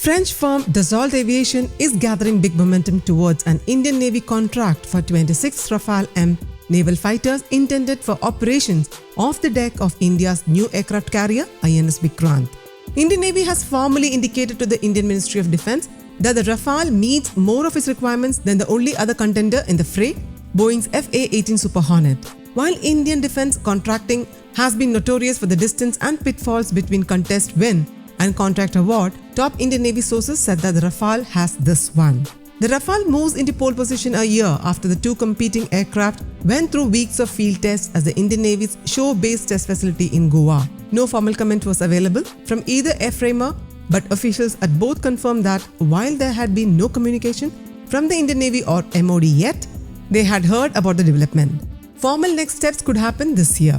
French firm Dassault Aviation is gathering big momentum towards an Indian Navy contract for 26 Rafale-M naval fighters intended for operations off the deck of India's new aircraft carrier INS Vikrant. Indian Navy has formally indicated to the Indian Ministry of Defence that the Rafale meets more of its requirements than the only other contender in the fray, Boeing's F/A-18 Super Hornet. While Indian defence contracting has been notorious for the distance and pitfalls between contest win and contract award, top Indian Navy sources said that the Rafale has this one. The Rafale moves into pole position a year after the two competing aircraft went through weeks of field tests at the Indian Navy's shore-based test facility in Goa. No formal comment was available from either airframer, but officials at both confirmed that while there had been no communication from the Indian Navy or MOD yet, they had heard about the development. Formal next steps could happen this year.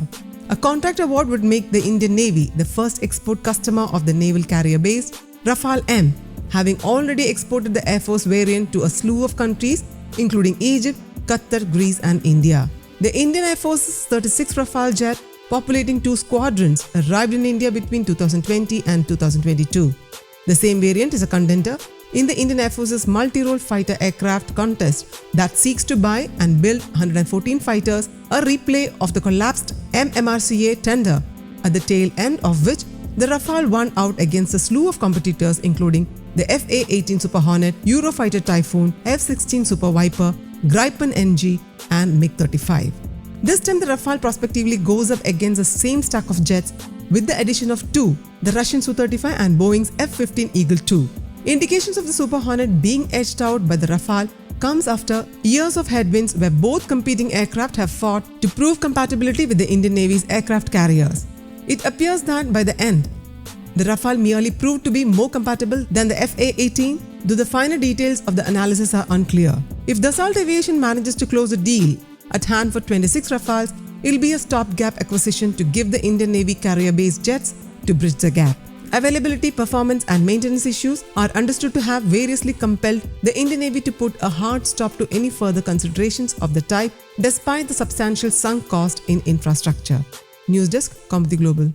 A contract award would make the Indian Navy the first export customer of the naval carrier-based Rafale-M, having already exported the Air Force variant to a slew of countries including Egypt, Qatar, Greece and India. The Indian Air Force's 36 Rafale jet, populating 2 squadrons, arrived in India between 2020 and 2022. The same variant is a contender in the Indian Air Force's multi-role fighter aircraft contest that seeks to buy and build 114 fighters, a replay of the collapsed MMRCA tender, at the tail end of which the Rafale won out against a slew of competitors including the F/A-18 Super Hornet, Eurofighter Typhoon, F-16 Super Viper, Gripen NG and MiG-35. This time the Rafale prospectively goes up against the same stack of jets with the addition of 2, the Russian Su-35 and Boeing's F-15 Eagle II. Indications of the Super Hornet being edged out by the Rafale comes after years of headwinds where both competing aircraft have fought to prove compatibility with the Indian Navy's aircraft carriers. It appears that by the end, the Rafale merely proved to be more compatible than the F/A-18, though the finer details of the analysis are unclear. If Dassault Aviation manages to close a deal at hand for 26 Rafales, it will be a stopgap acquisition to give the Indian Navy carrier-based jets to bridge the gap. Availability, performance and maintenance issues are understood to have variously compelled the Indian Navy to put a hard stop to any further considerations of the type despite the substantial sunk cost in infrastructure. News Desk, Kaumudy Global.